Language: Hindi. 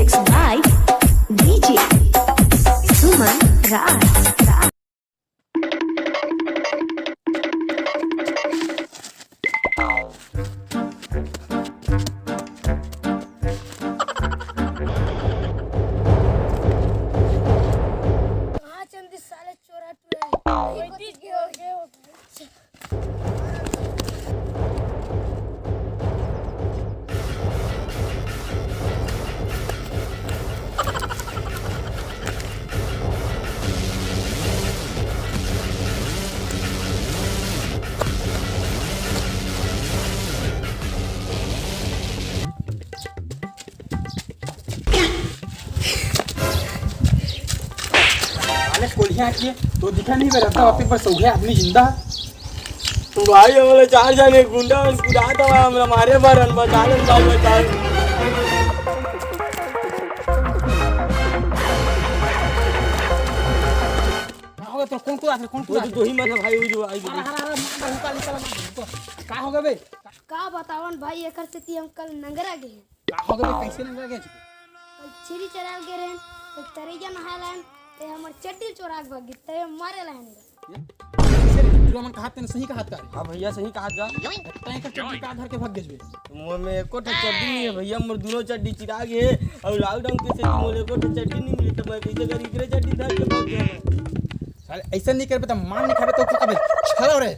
Mixed by DJ Suman Raj. कोलियां की तो दिखा नहीं रहता वक्त पर सो गया आदमी जिंदा भाई हमला 4 जने गुंडा कुदा तो हमरा मारे बारन बचालन भाई बचाल होगा तो कौन तो ही मतलब भाई वो जो आई का होगा बे का बतावन भाई एकर से ती हम कल नंगरा गए का होगा बे कैसे नहीं लगे छिरी चराल के रहन तो तरेजा नहालन ते हमर चट्टी चोरा के भाग ते मारे लाइन तू मन कहा तने सही कहा था हां भैया सही कहा जा तय का चट्टी का धर के भाग गेस बे मुंह में एको ठो चड्डी नहीं है भैया मोर दोनों चड्डी चिरा गए और लॉकडाउन के से मोर एको ठो चड्डी नहीं मिली तो मैं कैसे करी करे चड्डी धर के भाग गया साले ऐसा नहीं कर बता मान नहीं खाबे तो का बे छलो रे